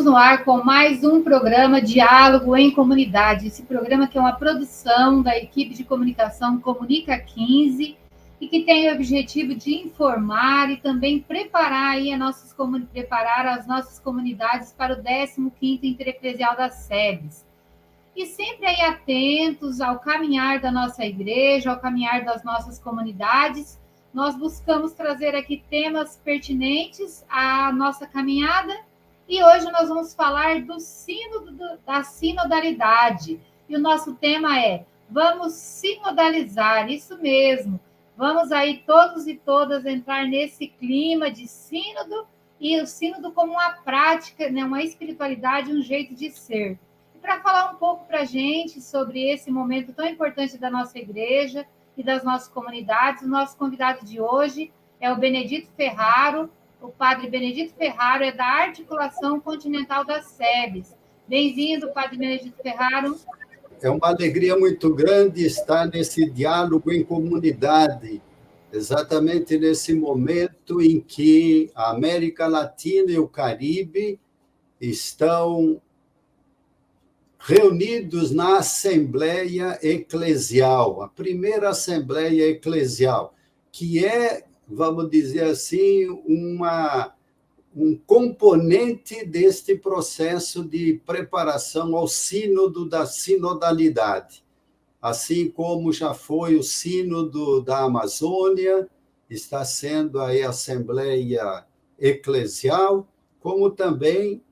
Estamos no ar com mais um programa Diálogo em Comunidade. Esse programa que é uma produção da equipe de comunicação Comunica 15 e que tem o objetivo de informar e também preparar as nossas comunidades para o 15º Intereclesial das SEBs. E sempre aí atentos ao caminhar da nossa igreja, ao caminhar das nossas comunidades, nós buscamos trazer aqui temas pertinentes à nossa caminhada. E hoje nós vamos falar da sinodalidade. E o nosso tema é: vamos sinodalizar, isso mesmo. Vamos aí todos e todas entrar nesse clima de sínodo, e o sínodo como uma prática, né, uma espiritualidade, um jeito de ser. E para falar um pouco para a gente sobre esse momento tão importante da nossa igreja e das nossas comunidades, o nosso convidado de hoje é o Benedito Ferraro. O padre Benedito Ferraro é da Articulação Continental das SEBs. Bem-vindo, padre Benedito Ferraro. É uma alegria muito grande estar nesse diálogo em comunidade, exatamente nesse momento em que a América Latina e o Caribe estão reunidos na Assembleia Eclesial, a primeira Assembleia Eclesial, que é, vamos dizer assim, um componente deste processo de preparação ao sínodo da sinodalidade. Assim como já foi o sínodo da Amazônia, está sendo aí a Assembleia Eclesial, como também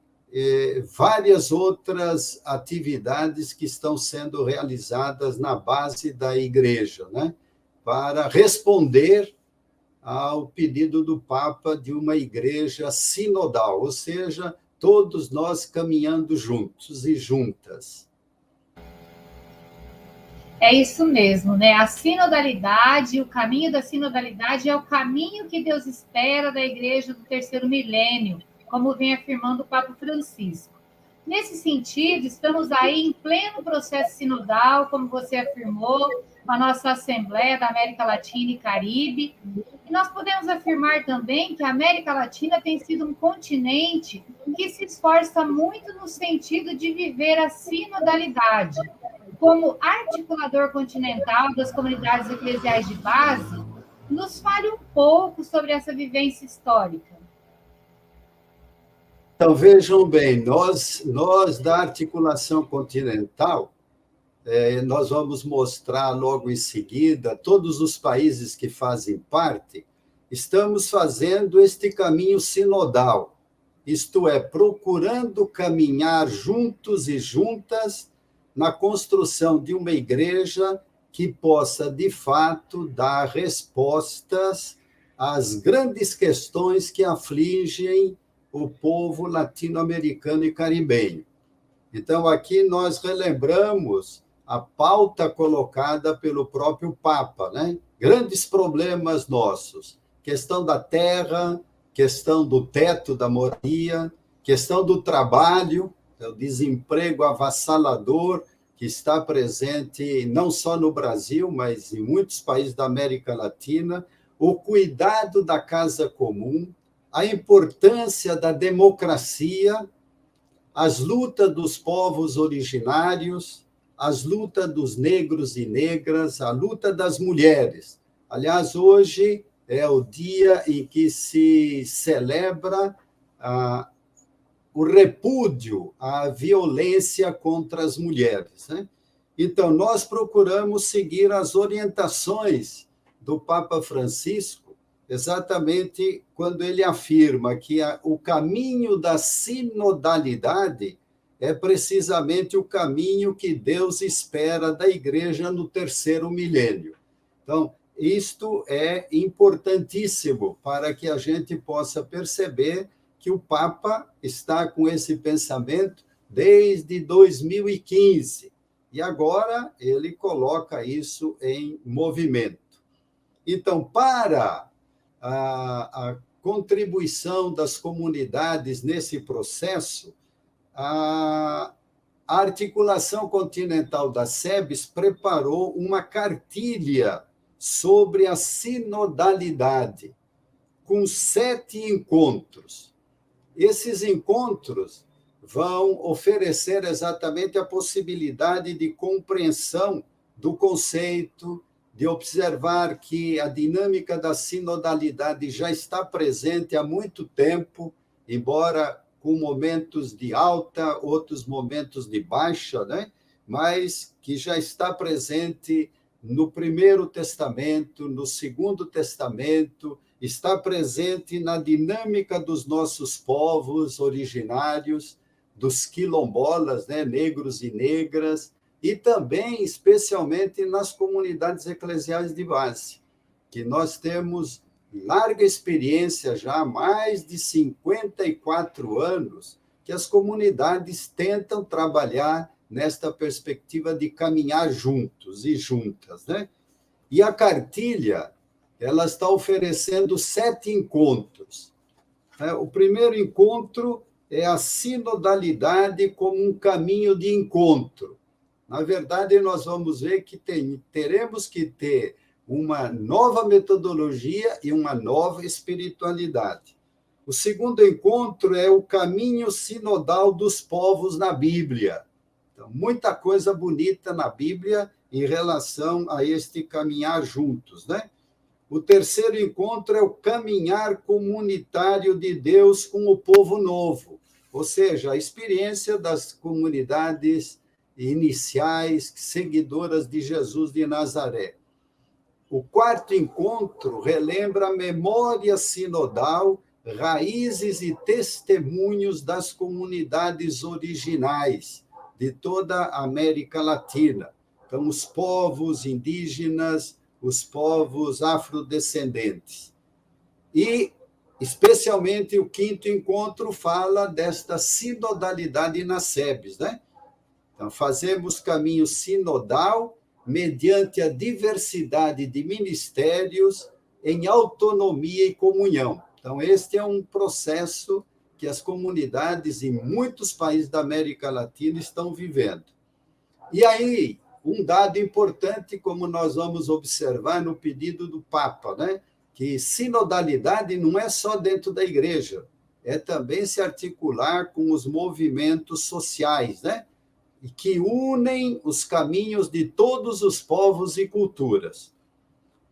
várias outras atividades que estão sendo realizadas na base da igreja, né, para responder ao pedido do Papa de uma igreja sinodal, ou seja, todos nós caminhando juntos e juntas. É isso mesmo, né? A sinodalidade, o caminho da sinodalidade é o caminho que Deus espera da igreja do terceiro milênio, como vem afirmando o Papa Francisco. Nesse sentido, estamos aí em pleno processo sinodal, como você afirmou, com a nossa Assembleia da América Latina e Caribe. E nós podemos afirmar também que a América Latina tem sido um continente que se esforça muito no sentido de viver a sinodalidade. Como articulador continental das comunidades eclesiais de base, nos fale um pouco sobre essa vivência histórica. Então, vejam bem, nós da Articulação Continental, nós vamos mostrar logo em seguida, todos os países que fazem parte, estamos fazendo este caminho sinodal, isto é, procurando caminhar juntos e juntas na construção de uma igreja que possa, de fato, dar respostas às grandes questões que afligem o povo latino-americano e caribenho. Então, aqui nós relembramos a pauta colocada pelo próprio Papa, né? Grandes problemas nossos, questão da terra, questão do teto da moradia, questão do trabalho, o desemprego avassalador que está presente não só no Brasil, mas em muitos países da América Latina, o cuidado da casa comum, a importância da democracia, as lutas dos povos originários, as lutas dos negros e negras, a luta das mulheres. Aliás, hoje é o dia em que se celebra o repúdio à violência contra as mulheres, né? Então, nós procuramos seguir as orientações do Papa Francisco, exatamente quando ele afirma que o caminho da sinodalidade é precisamente o caminho que Deus espera da igreja no terceiro milênio. Então, isto é importantíssimo para que a gente possa perceber que o Papa está com esse pensamento desde 2015, e agora ele coloca isso em movimento. Então, para a contribuição das comunidades nesse processo, a Articulação Continental das SEBs preparou uma cartilha sobre a sinodalidade, com 7 encontros. Esses encontros vão oferecer exatamente a possibilidade de compreensão do conceito, de observar que a dinâmica da sinodalidade já está presente há muito tempo, embora com momentos de alta, outros momentos de baixa, né? Mas que já está presente no Primeiro Testamento, no Segundo Testamento, está presente na dinâmica dos nossos povos originários, dos quilombolas, né, negros e negras, e também, especialmente, nas comunidades eclesiais de base, que nós temos larga experiência já há mais de 54 anos, que as comunidades tentam trabalhar nesta perspectiva de caminhar juntos e juntas, né? E a cartilha, ela está oferecendo 7 encontros. O primeiro encontro é a sinodalidade como um caminho de encontro. Na verdade, nós vamos ver que teremos que ter uma nova metodologia e uma nova espiritualidade. O segundo encontro é o caminho sinodal dos povos na Bíblia. Então, muita coisa bonita na Bíblia em relação a este caminhar juntos, né? O terceiro encontro é o caminhar comunitário de Deus com o povo novo, ou seja, a experiência das comunidades iniciais, seguidoras de Jesus de Nazaré. O quarto encontro relembra a memória sinodal, raízes e testemunhos das comunidades originais de toda a América Latina. Então, os povos indígenas, os povos afrodescendentes. E, especialmente, o quinto encontro fala desta sinodalidade nas SEBs, né? Então, fazemos caminho sinodal mediante a diversidade de ministérios em autonomia e comunhão. Então, este é um processo que as comunidades em muitos países da América Latina estão vivendo. E aí, um dado importante, como nós vamos observar no pedido do Papa, né? Que sinodalidade não é só dentro da igreja, é também se articular com os movimentos sociais, né? E que unem os caminhos de todos os povos e culturas.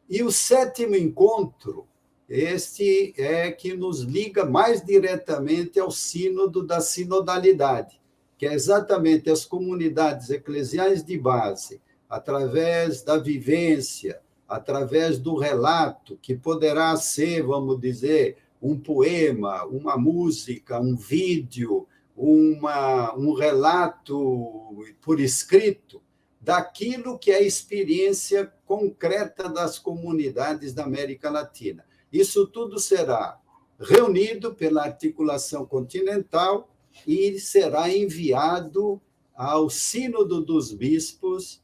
E o sétimo encontro, este é que nos liga mais diretamente ao sínodo da sinodalidade, que é exatamente as comunidades eclesiais de base, através da vivência, através do relato, que poderá ser, vamos dizer, um poema, uma música, um vídeo, um relato por escrito, daquilo que é a experiência concreta das comunidades da América Latina. Isso tudo será reunido pela articulação continental e será enviado ao Sínodo dos Bispos,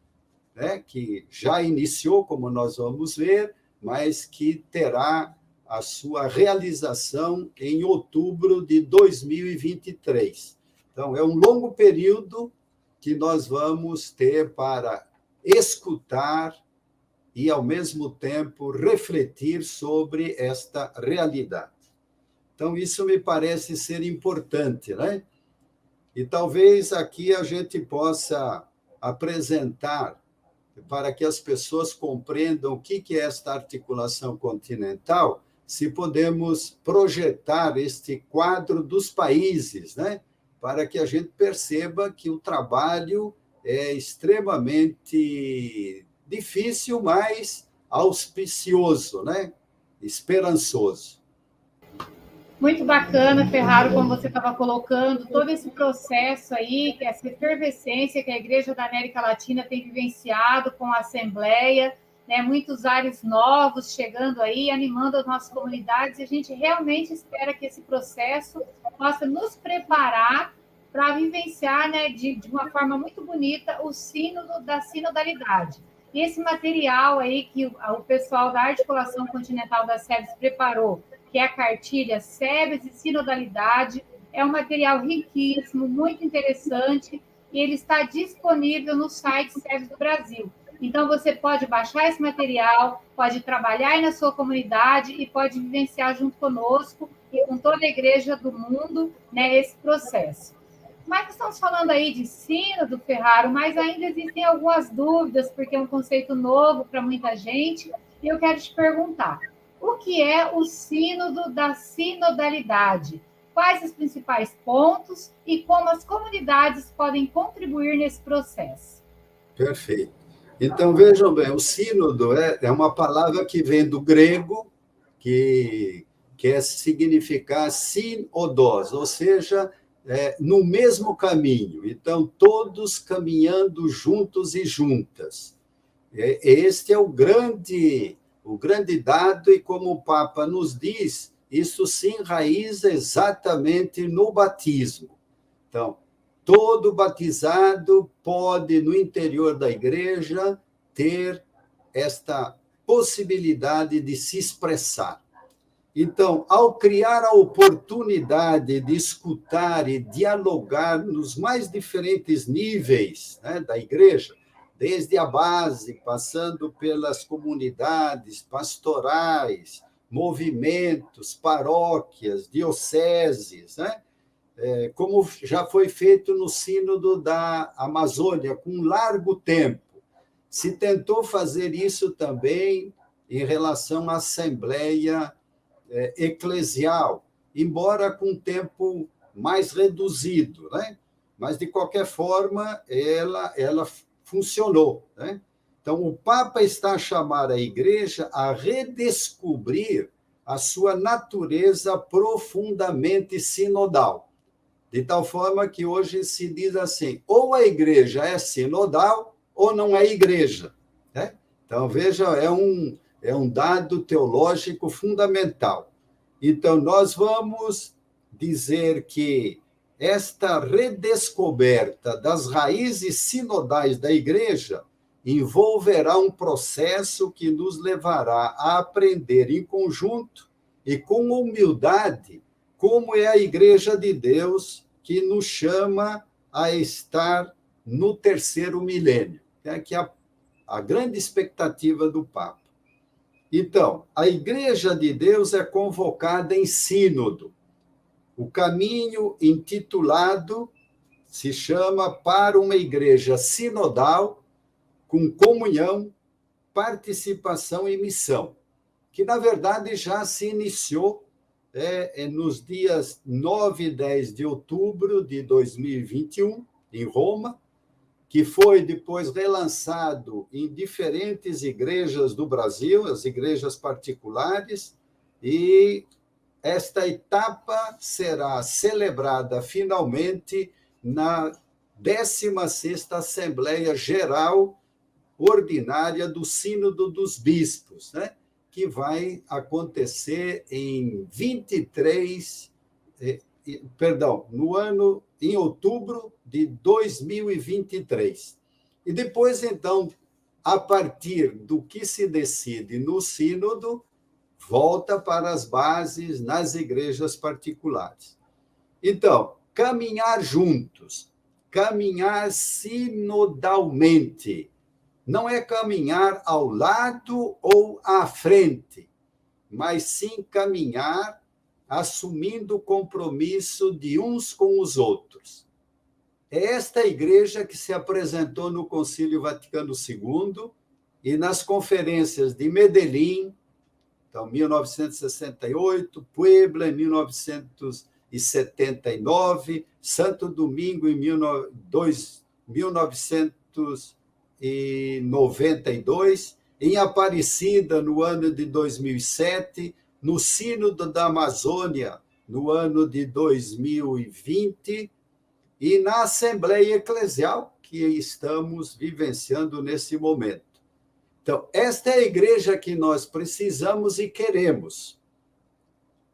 né, que já iniciou, como nós vamos ver, mas que terá a sua realização em outubro de 2023. Então, é um longo período que nós vamos ter para escutar e, ao mesmo tempo, refletir sobre esta realidade. Então, isso me parece ser importante, né? E talvez aqui a gente possa apresentar, para que as pessoas compreendam o que é esta articulação continental, se podemos projetar este quadro dos países, né? Para que a gente perceba que o trabalho é extremamente difícil, mas auspicioso, né? Esperançoso. Muito bacana, Ferraro, como você estava colocando, todo esse processo aí, essa efervescência que a Igreja da América Latina tem vivenciado com a Assembleia, né? Muitos ares novos chegando aí, animando as nossas comunidades, e a gente realmente espera que esse processo possa nos preparar para vivenciar, né, de uma forma muito bonita o sínodo da sinodalidade. E esse material aí que o pessoal da Articulação Continental das SEBs preparou, que é a cartilha SEBs e Sinodalidade, é um material riquíssimo, muito interessante, e ele está disponível no site SEBs do Brasil. Então, você pode baixar esse material, pode trabalhar aí na sua comunidade e pode vivenciar junto conosco e com toda a igreja do mundo, né, esse processo. Mas estamos falando aí de sínodo, Ferraro, mas ainda existem algumas dúvidas, porque é um conceito novo para muita gente, e eu quero te perguntar, o que é o sínodo da sinodalidade? Quais os principais pontos e como as comunidades podem contribuir nesse processo? Perfeito. Então, vejam bem, o sínodo é uma palavra que vem do grego, que quer significar sinodos, ou seja, no mesmo caminho. Então, todos caminhando juntos e juntas. Este é o grande dado, e como o Papa nos diz, isso se enraiza exatamente no batismo. Então, todo batizado pode, no interior da igreja, ter esta possibilidade de se expressar. Então, ao criar a oportunidade de escutar e dialogar nos mais diferentes níveis, né, da igreja, desde a base, passando pelas comunidades, pastorais, movimentos, paróquias, dioceses, né? Como já foi feito no Sínodo da Amazônia, com largo tempo. Se tentou fazer isso também em relação à Assembleia Eclesial, embora com tempo mais reduzido, né? Mas, de qualquer forma, ela funcionou, né? Então, o Papa está a chamar a Igreja a redescobrir a sua natureza profundamente sinodal. De tal forma que hoje se diz assim, ou a igreja é sinodal ou não é igreja, né? Então, veja, é um dado teológico fundamental. Então, nós vamos dizer que esta redescoberta das raízes sinodais da igreja envolverá um processo que nos levará a aprender em conjunto e com humildade como é a Igreja de Deus que nos chama a estar no terceiro milênio, que é a grande expectativa do Papa. Então, a Igreja de Deus é convocada em sínodo. O caminho intitulado se chama Para uma Igreja Sinodal, com comunhão, participação e missão, que, na verdade, já se iniciou nos dias 9 e 10 de outubro de 2021, em Roma, que foi depois relançado em diferentes igrejas do Brasil, as igrejas particulares, e esta etapa será celebrada finalmente na 16ª Assembleia Geral Ordinária do Sínodo dos Bispos, né? Que vai acontecer em em outubro de 2023. E depois, então, a partir do que se decide no sínodo, volta para as bases nas igrejas particulares. Então, caminhar juntos, caminhar sinodalmente, não é caminhar ao lado ou à frente, mas sim caminhar assumindo o compromisso de uns com os outros. É esta igreja que se apresentou no Concílio Vaticano II e nas conferências de Medellín, então, 1968, Puebla, em 1979, Santo Domingo, em 1992, em Aparecida, no ano de 2007, no Sínodo da Amazônia, no ano de 2020, e na Assembleia Eclesial, que estamos vivenciando nesse momento. Então, esta é a igreja que nós precisamos e queremos,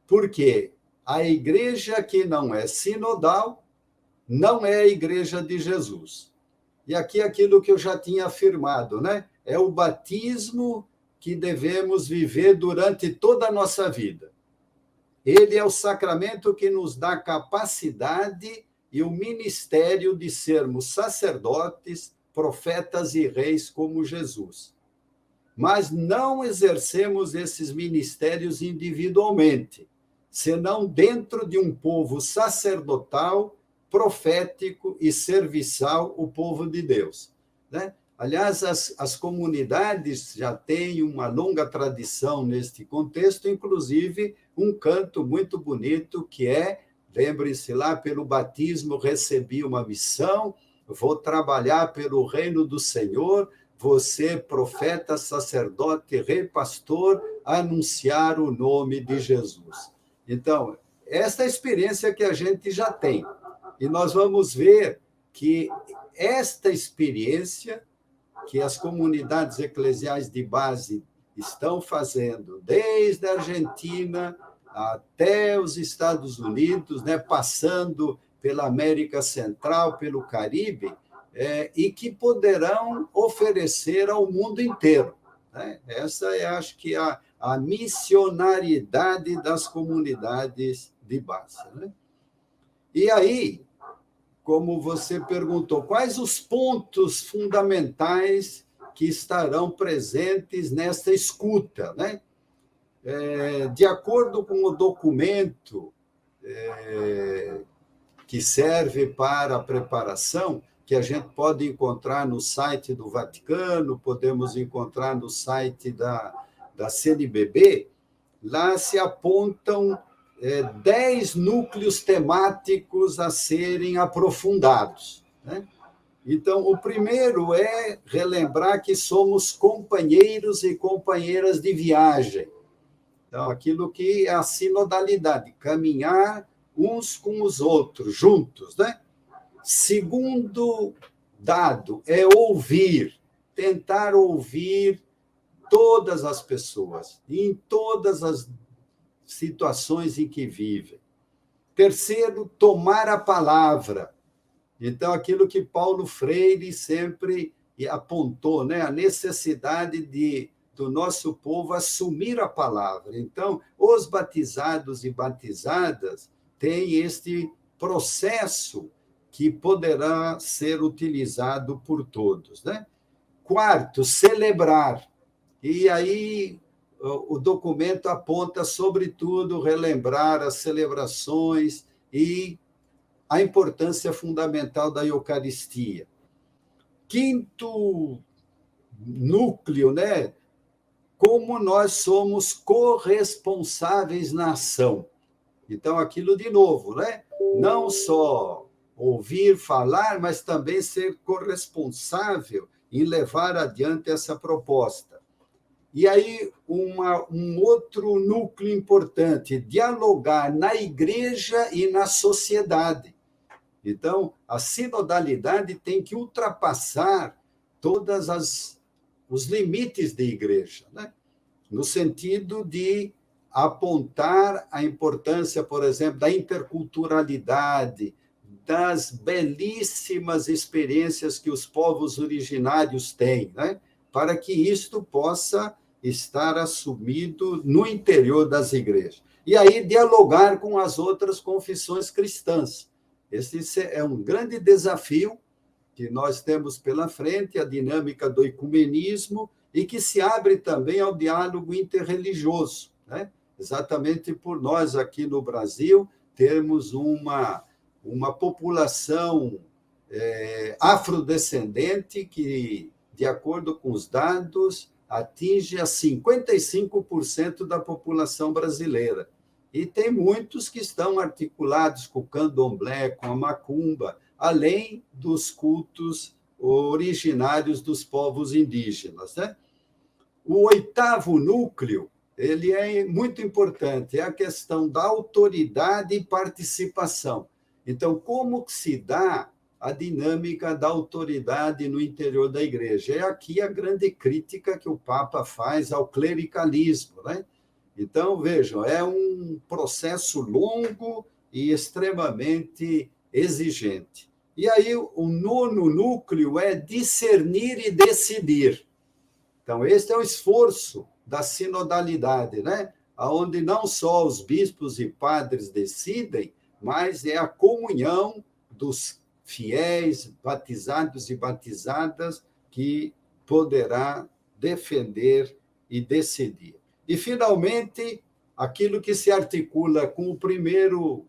porque a igreja que não é sinodal não é a igreja de Jesus. E aqui aquilo que eu já tinha afirmado, né? É o batismo que devemos viver durante toda a nossa vida. Ele é o sacramento que nos dá capacidade e o ministério de sermos sacerdotes, profetas e reis como Jesus. Mas não exercemos esses ministérios individualmente, senão dentro de um povo sacerdotal profético e serviçal o povo de Deus, né? Aliás, as comunidades já têm uma longa tradição neste contexto, inclusive um canto muito bonito que é, lembre-se lá, pelo batismo recebi uma missão, vou trabalhar pelo reino do Senhor, você, profeta, sacerdote, rei, pastor, anunciar o nome de Jesus. Então, esta é a experiência que a gente já tem. E nós vamos ver que esta experiência que as comunidades eclesiais de base estão fazendo, desde a Argentina até os Estados Unidos, né, passando pela América Central, pelo Caribe, e que poderão oferecer ao mundo inteiro, né? Essa é, acho que, a missionariedade das comunidades de base, né? E aí, como você perguntou, quais os pontos fundamentais que estarão presentes nesta escuta, né? De acordo com o documento que serve para a preparação, que a gente pode encontrar no site do Vaticano, podemos encontrar no site da CNBB, lá se apontam 10 núcleos temáticos a serem aprofundados, né? Então, o primeiro é relembrar que somos companheiros e companheiras de viagem. Então, aquilo que é a sinodalidade, caminhar uns com os outros, juntos, né? Segundo dado é ouvir, tentar ouvir todas as pessoas, em todas as situações em que vivem. Terceiro, tomar a palavra. Então, aquilo que Paulo Freire sempre apontou, né? A necessidade do nosso povo assumir a palavra. Então, os batizados e batizadas têm este processo que poderá ser utilizado por todos, né? Quarto, celebrar. E aí o documento aponta, sobretudo, relembrar as celebrações e a importância fundamental da Eucaristia. Quinto núcleo, né? Como nós somos corresponsáveis na ação. Então, aquilo de novo, né? Não só ouvir falar, mas também ser corresponsável em levar adiante essa proposta. E aí, um outro núcleo importante, dialogar na igreja e na sociedade. Então, a sinodalidade tem que ultrapassar todos os limites da igreja, né? No sentido de apontar a importância, por exemplo, da interculturalidade, das belíssimas experiências que os povos originários têm, né? Para que isto possa estar assumido no interior das igrejas. E aí dialogar com as outras confissões cristãs. Esse é um grande desafio que nós temos pela frente, a dinâmica do ecumenismo, e que se abre também ao diálogo interreligioso, né? Exatamente por nós aqui no Brasil termos uma população afrodescendente que, de acordo com os dados, atinge a 55% da população brasileira. E tem muitos que estão articulados com o candomblé, com a macumba, além dos cultos originários dos povos indígenas, né? O oitavo núcleo, ele é muito importante, é a questão da autoridade e participação. Então, como se dá a dinâmica da autoridade no interior da igreja? É aqui a grande crítica que o Papa faz ao clericalismo, né? Então, vejam, é um processo longo e extremamente exigente. E aí, o nono núcleo é discernir e decidir. Então, este é o esforço da sinodalidade, né? Onde não só os bispos e padres decidem, mas é a comunhão dos fiéis, batizados e batizadas, que poderá defender e decidir. E, finalmente, aquilo que se articula com o primeiro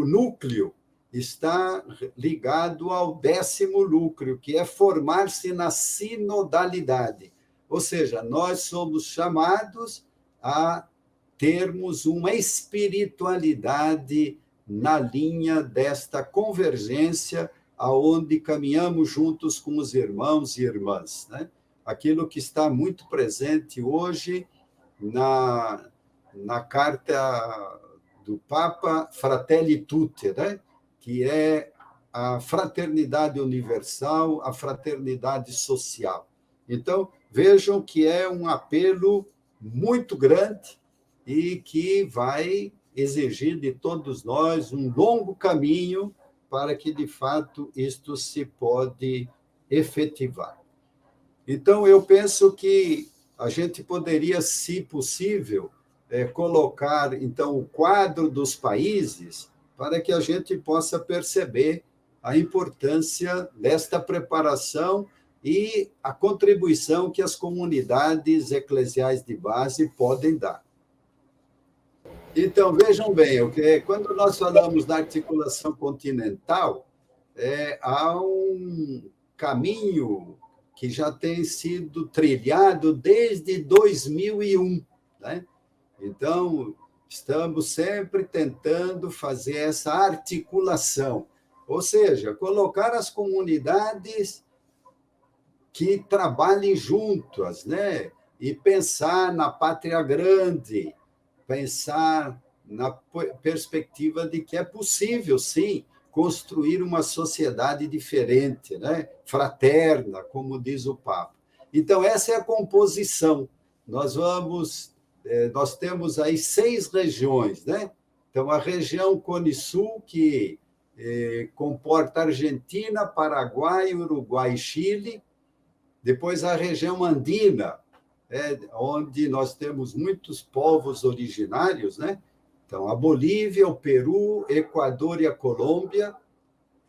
núcleo está ligado ao 10º núcleo, que é formar-se na sinodalidade. Ou seja, nós somos chamados a termos uma espiritualidade na linha desta convergência, aonde caminhamos juntos com os irmãos e irmãs, né? Aquilo que está muito presente hoje na carta do Papa Fratelli Tutti, né? Que é a fraternidade universal, a fraternidade social. Então, vejam que é um apelo muito grande e que vai exigir de todos nós um longo caminho para que, de fato, isto se pode efetivar. Então, eu penso que a gente poderia, se possível, colocar, então, o quadro dos países para que a gente possa perceber a importância desta preparação e a contribuição que as comunidades eclesiais de base podem dar. Então, vejam bem, quando nós falamos da articulação continental, há um caminho que já tem sido trilhado desde 2001, né? Então, estamos sempre tentando fazer essa articulação, ou seja, colocar as comunidades que trabalhem juntas, né? E pensar na pátria grande, pensar na perspectiva de que é possível, sim, construir uma sociedade diferente, né? Fraterna, como diz o Papa. Então, essa é a composição. Nós temos aí 6 regiões, né? Então, a região Cone Sul, que comporta Argentina, Paraguai, Uruguai e Chile. Depois, a região andina, onde nós temos muitos povos originários, né? Então, a Bolívia, o Peru, Equador e a Colômbia.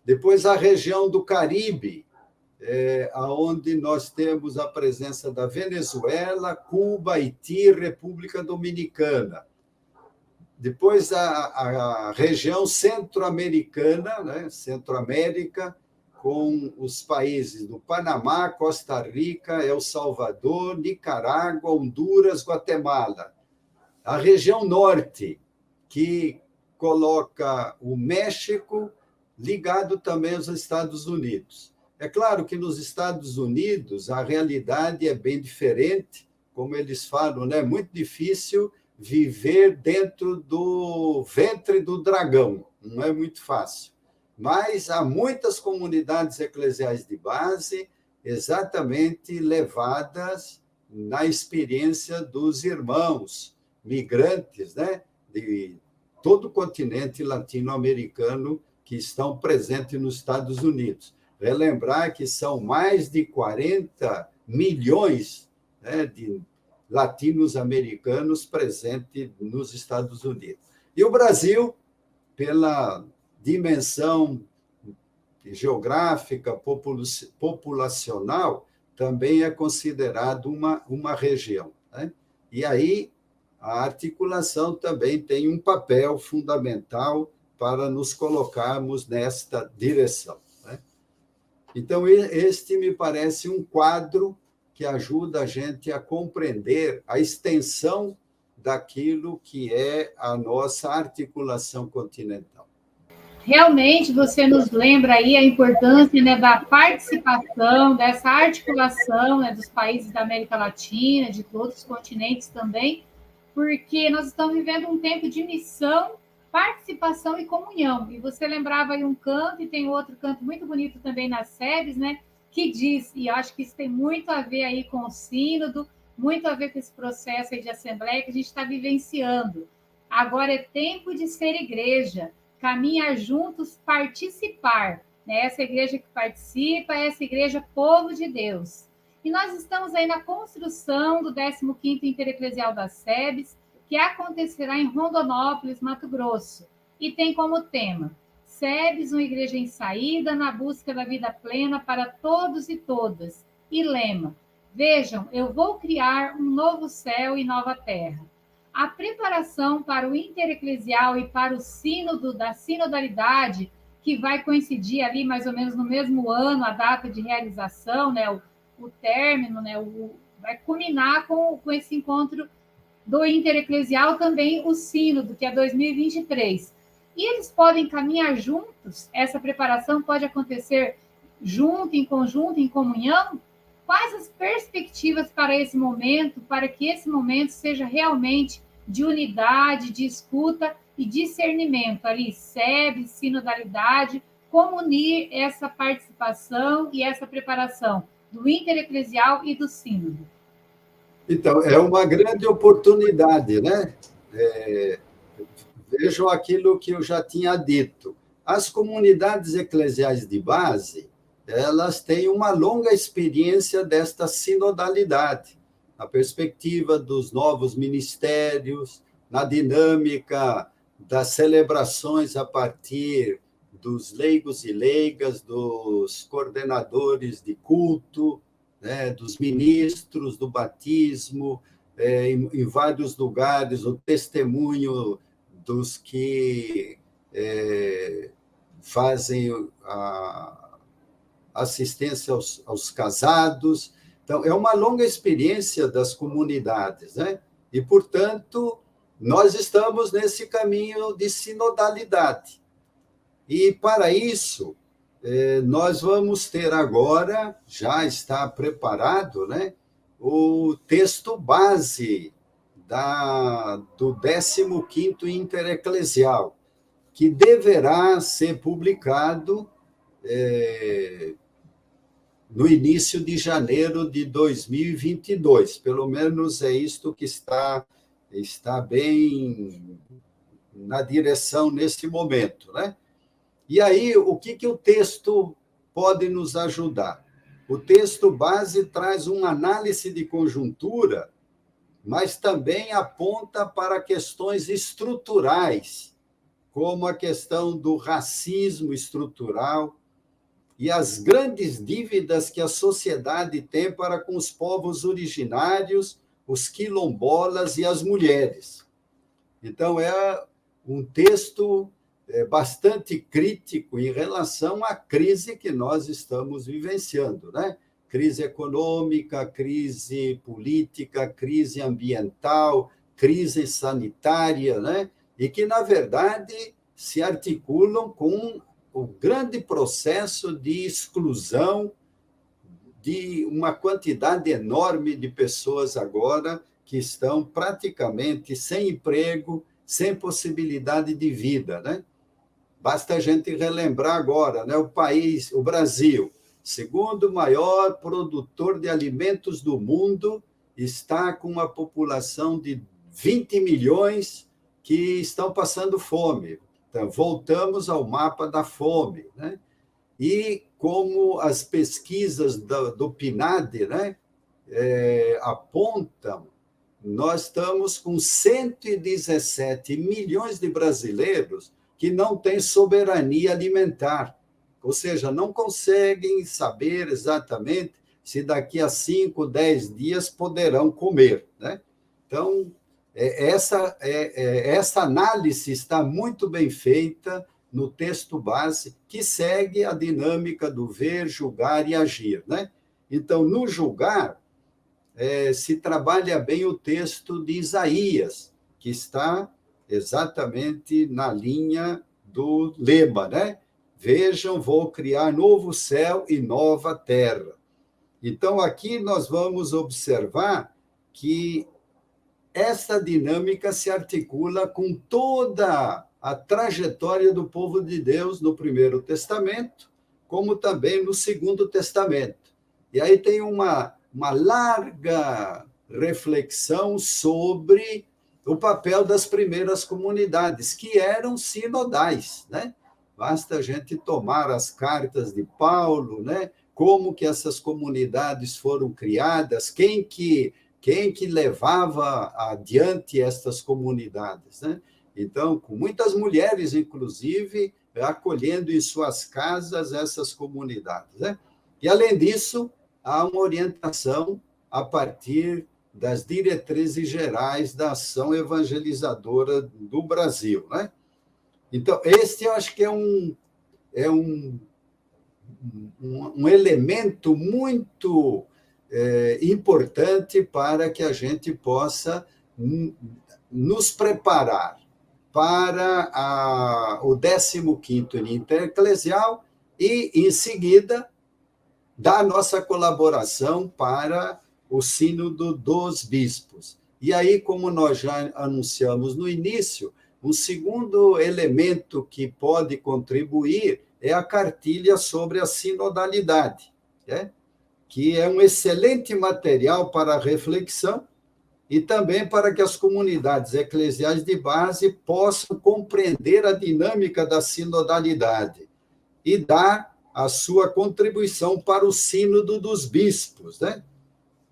Depois, a região do Caribe, onde nós temos a presença da Venezuela, Cuba, Haiti e República Dominicana. Depois, a região centro-americana, né? Centro-América, com os países do Panamá, Costa Rica, El Salvador, Nicarágua, Honduras, Guatemala. A região norte, que coloca o México ligado também aos Estados Unidos. É claro que nos Estados Unidos a realidade é bem diferente, como eles falam, né? É muito difícil viver dentro do ventre do dragão, não é muito fácil. Mas há muitas comunidades eclesiais de base exatamente levadas na experiência dos irmãos migrantes, né, de todo o continente latino-americano que estão presentes nos Estados Unidos. Relembrar que são mais de 40 milhões, né, de latinos-americanos presentes nos Estados Unidos. E o Brasil, pela dimensão geográfica, populacional, também é considerado uma região, né? E aí a articulação também tem um papel fundamental para nos colocarmos nesta direção, né? Então, este me parece um quadro que ajuda a gente a compreender a extensão daquilo que é a nossa articulação continental. Realmente, você nos lembra aí a importância, né, da participação, dessa articulação, né, dos países da América Latina, de outros continentes também, porque nós estamos vivendo um tempo de missão, participação e comunhão. E você lembrava aí um canto, e tem outro canto muito bonito também nas SEBs, né, que diz, e acho que isso tem muito a ver aí com o sínodo, muito a ver com esse processo aí de assembleia que a gente está vivenciando. Agora é tempo de ser igreja, caminhar juntos, participar, né? Essa igreja que participa, essa igreja povo de Deus. E nós estamos aí na construção do 15º Intereclesial das SEBs, que acontecerá em Rondonópolis, Mato Grosso, e tem como tema SEBs, uma igreja em saída, na busca da vida plena para todos e todas. E lema: vejam, eu vou criar um novo céu e nova terra. A preparação para o intereclesial e para o sínodo da sinodalidade, que vai coincidir ali mais ou menos no mesmo ano, a data de realização, né, o término, né, vai culminar com esse encontro do Intereclesial, também o Sínodo, que é 2023. E eles podem caminhar juntos? Essa preparação pode acontecer junto, em conjunto, em comunhão? Quais as perspectivas para esse momento, para que esse momento seja realmente de unidade, de escuta e discernimento, ali, SEB, sinodalidade, como unir essa participação e essa preparação do intereclesial e do sínodo? Então, é uma grande oportunidade, né? Vejam aquilo que eu já tinha dito. As comunidades eclesiais de base, elas têm uma longa experiência desta sinodalidade, na perspectiva dos novos ministérios, na dinâmica das celebrações a partir dos leigos e leigas, dos coordenadores de culto, né, dos ministros, do batismo, em vários lugares, o testemunho dos que fazem a assistência aos casados. Então, é uma longa experiência das comunidades, né? E, portanto, nós estamos nesse caminho de sinodalidade. E, para isso, nós vamos ter agora, já está preparado, né, o texto base do 15º Intereclesial, que deverá ser publicado no início de janeiro de 2022. Pelo menos é isto que está bem na direção nesse momento, né? E aí, o que o texto pode nos ajudar? O texto base traz uma análise de conjuntura, mas também aponta para questões estruturais, como a questão do racismo estrutural e as grandes dívidas que a sociedade tem para com os povos originários, os quilombolas e as mulheres. Então, é um texto bastante crítico em relação à crise que nós estamos vivenciando, né? Crise econômica, crise política, crise ambiental, crise sanitária, né? E que, na verdade, se articulam com o grande processo de exclusão de uma quantidade enorme de pessoas agora que estão praticamente sem emprego, sem possibilidade de vida, né? Basta a gente relembrar agora, né? O Brasil, segundo maior produtor de alimentos do mundo, está com uma população de 20 milhões que estão passando fome. Então, voltamos ao mapa da fome, né? E como as pesquisas do PNAD, né, apontam, nós estamos com 117 milhões de brasileiros que não têm soberania alimentar, ou seja, não conseguem saber exatamente se daqui a 5, 10 dias poderão comer, né? Então, essa análise está muito bem feita no texto base, que segue a dinâmica do ver, julgar e agir, né? Então, no julgar, se trabalha bem o texto de Isaías, que está exatamente na linha do lema, né? Vejam, vou criar novo céu e nova terra. Então, aqui nós vamos observar que essa dinâmica se articula com toda a trajetória do povo de Deus no Primeiro Testamento, como também no Segundo Testamento. E aí tem uma larga reflexão sobre o papel das primeiras comunidades, que eram sinodais, né? Basta a gente tomar as cartas de Paulo, né? Como que essas comunidades foram criadas, quem que levava adiante estas comunidades, né? Então, com muitas mulheres, inclusive, acolhendo em suas casas essas comunidades, né? E, além disso, há uma orientação a partir das diretrizes gerais da ação evangelizadora do Brasil, né? Então, este eu acho que é um elemento muito importante para que a gente possa nos preparar para o 15º Intereclesial e, em seguida, dar nossa colaboração para o Sínodo dos Bispos. E aí, como nós já anunciamos no início, um segundo elemento que pode contribuir é a cartilha sobre a sinodalidade, né? Que é um excelente material para reflexão e também para que as comunidades eclesiais de base possam compreender a dinâmica da sinodalidade e dar a sua contribuição para o Sínodo dos Bispos, né?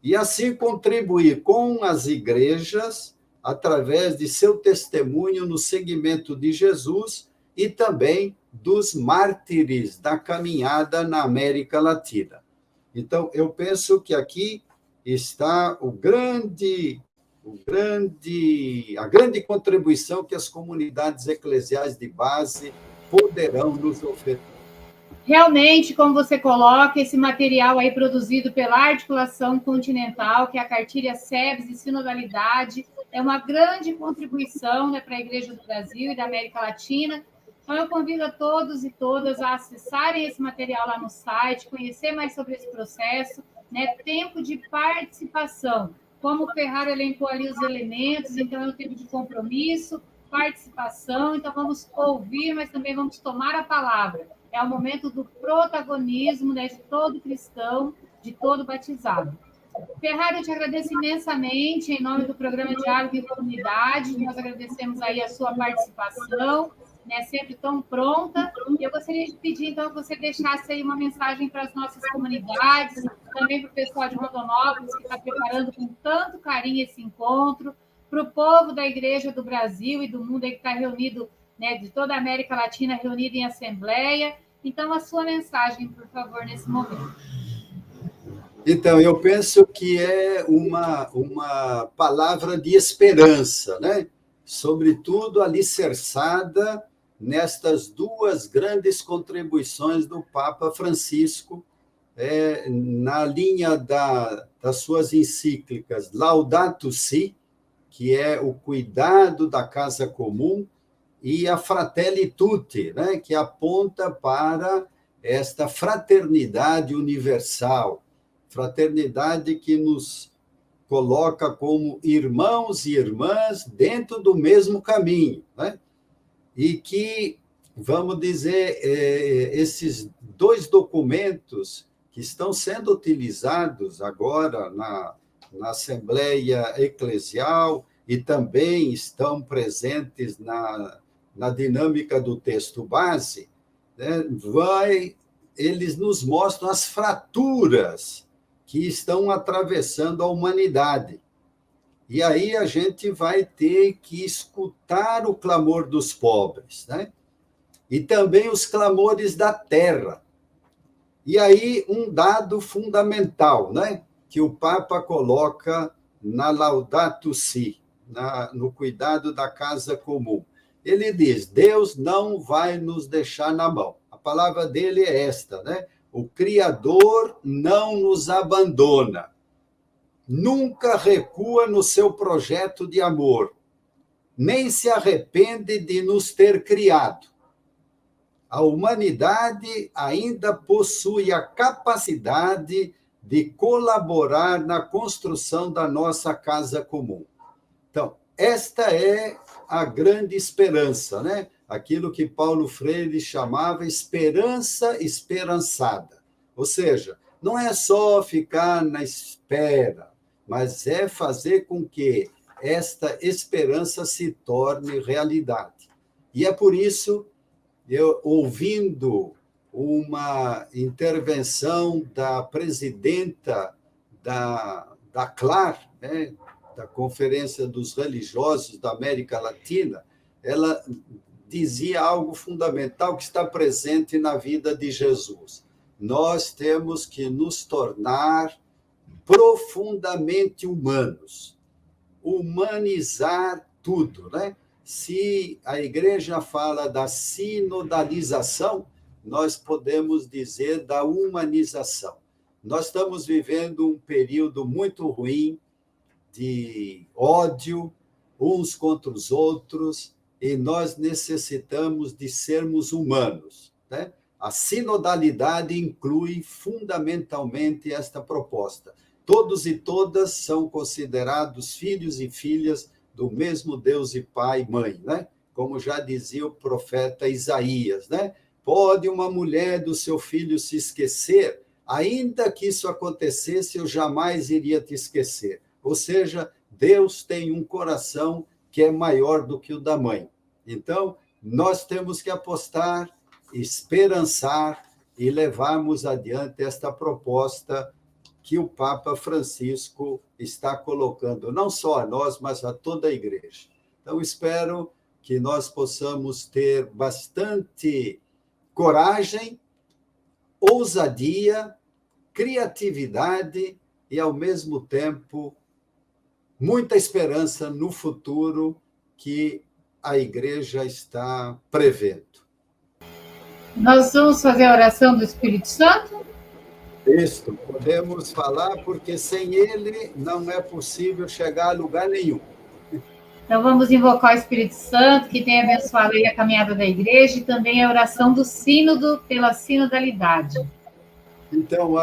E assim contribuir com as igrejas através de seu testemunho no seguimento de Jesus e também dos mártires da caminhada na América Latina. Então, eu penso que aqui está a grande contribuição que as comunidades eclesiais de base poderão nos oferecer. Realmente, como você coloca, esse material aí produzido pela Articulação Continental, que é a cartilha SEBS de Sinodalidade, é uma grande contribuição, né, para a Igreja do Brasil e da América Latina. Então, eu convido a todos e todas a acessarem esse material lá no site, conhecer mais sobre esse processo, né, tempo de participação. Como o Ferraro elencou ali os elementos, então é um tempo de compromisso, participação, então vamos ouvir, mas também vamos tomar a palavra. É o momento do protagonismo, né, de todo cristão, de todo batizado. Ferrari, eu te agradeço imensamente, em nome do programa Diálogo e Comunidade, nós agradecemos aí a sua participação, né, sempre tão pronta, e eu gostaria de pedir, então, que você deixasse aí uma mensagem para as nossas comunidades, também para o pessoal de Rondonópolis, que está preparando com tanto carinho esse encontro, para o povo da Igreja do Brasil e do mundo aí que está reunido, né, de toda a América Latina, reunido em assembleia. Então, a sua mensagem, por favor, nesse momento. Então, eu penso que é uma palavra de esperança, né? Sobretudo alicerçada nestas duas grandes contribuições do Papa Francisco, na linha das suas encíclicas Laudato Si, que é o cuidado da casa comum, e a Fratelli Tutti, né, que aponta para esta fraternidade universal, fraternidade que nos coloca como irmãos e irmãs dentro do mesmo caminho, né? E que, vamos dizer, esses dois documentos que estão sendo utilizados agora na Assembleia Eclesial e também estão presentes na dinâmica do texto base, né, eles nos mostram as fraturas que estão atravessando a humanidade. E aí a gente vai ter que escutar o clamor dos pobres, né? E também os clamores da terra. E aí um dado fundamental, né, que o Papa coloca na Laudato Si, no cuidado da casa comum. Ele diz: Deus não vai nos deixar na mão. A palavra dele é esta, né? O Criador não nos abandona, nunca recua no seu projeto de amor, nem se arrepende de nos ter criado. A humanidade ainda possui a capacidade de colaborar na construção da nossa casa comum. Então, esta é a grande esperança, né? Aquilo que Paulo Freire chamava esperança esperançada. Ou seja, não é só ficar na espera, mas é fazer com que esta esperança se torne realidade. E é por isso, eu ouvindo uma intervenção da presidenta da CLAR, né, da Conferência dos Religiosos da América Latina, ela dizia algo fundamental que está presente na vida de Jesus. Nós temos que nos tornar profundamente humanos, humanizar tudo, né? Se a igreja fala da sinodalização, nós podemos dizer da humanização. Nós estamos vivendo um período muito ruim de ódio uns contra os outros, e nós necessitamos de sermos humanos, né? A sinodalidade inclui fundamentalmente esta proposta. Todos e todas são considerados filhos e filhas do mesmo Deus e Pai e Mãe, né? Como já dizia o profeta Isaías, né? Pode uma mulher do seu filho se esquecer, ainda que isso acontecesse, eu jamais iria te esquecer. Ou seja, Deus tem um coração que é maior do que o da mãe. Então, nós temos que apostar, esperançar e levarmos adiante esta proposta que o Papa Francisco está colocando, não só a nós, mas a toda a Igreja. Então, espero que nós possamos ter bastante coragem, ousadia, criatividade e, ao mesmo tempo, muita esperança no futuro que a Igreja está prevendo. Nós vamos fazer a oração do Espírito Santo? Isso, podemos falar, porque sem ele não é possível chegar a lugar nenhum. Então, vamos invocar o Espírito Santo, que tem abençoado aí a caminhada da Igreja, e também a oração do sínodo pela sinodalidade. Então,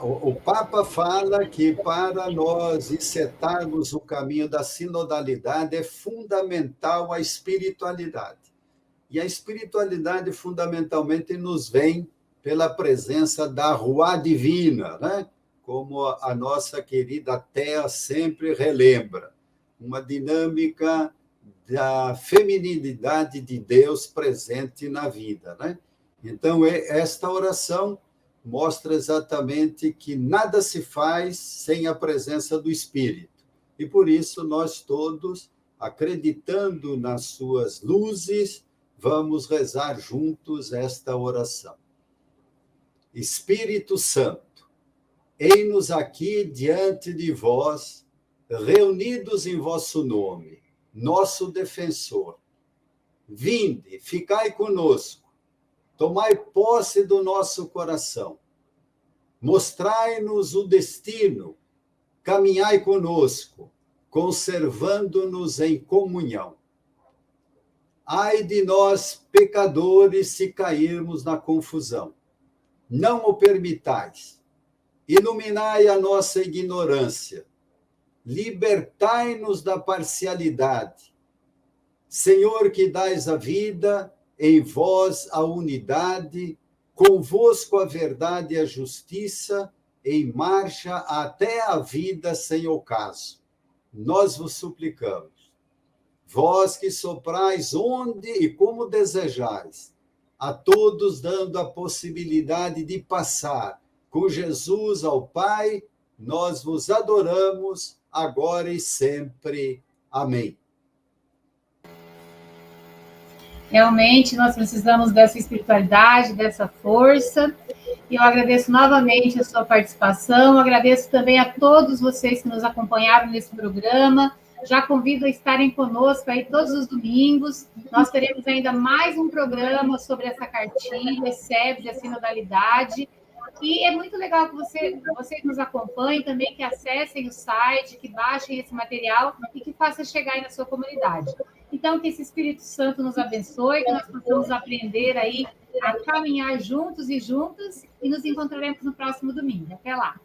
o Papa fala que para nós encetarmos o caminho da sinodalidade é fundamental a espiritualidade. E a espiritualidade, fundamentalmente, nos vem pela presença da Ruá Divina, né? Como a nossa querida Thea sempre relembra. Uma dinâmica da feminilidade de Deus presente na vida, né? Então, esta oração mostra exatamente que nada se faz sem a presença do Espírito. E por isso nós todos, acreditando nas suas luzes, vamos rezar juntos esta oração. Espírito Santo, eis-nos aqui diante de vós, reunidos em vosso nome, nosso defensor. Vinde, ficai conosco, tomai posse do nosso coração, mostrai-nos o destino, caminhai conosco, conservando-nos em comunhão. Ai de nós, pecadores, se cairmos na confusão. Não o permitais. Iluminai a nossa ignorância. Libertai-nos da parcialidade. Senhor, que dais a vida, em vós a unidade, convosco a verdade e a justiça, em marcha até a vida sem ocaso. Nós vos suplicamos. Vós que soprais onde e como desejais, a todos dando a possibilidade de passar com Jesus ao Pai, nós vos adoramos, agora e sempre. Amém. Realmente, nós precisamos dessa espiritualidade, dessa força. E eu agradeço novamente a sua participação, agradeço também a todos vocês que nos acompanharam nesse programa. Já convido a estarem conosco aí todos os domingos. Nós teremos ainda mais um programa sobre essa cartilha, SEBS, a sinodalidade. E é muito legal que vocês nos acompanhem também, que acessem o site, que baixem esse material e que façam chegar aí na sua comunidade. Então, que esse Espírito Santo nos abençoe, que nós possamos aprender aí a caminhar juntos e juntas, e nos encontraremos no próximo domingo. Até lá!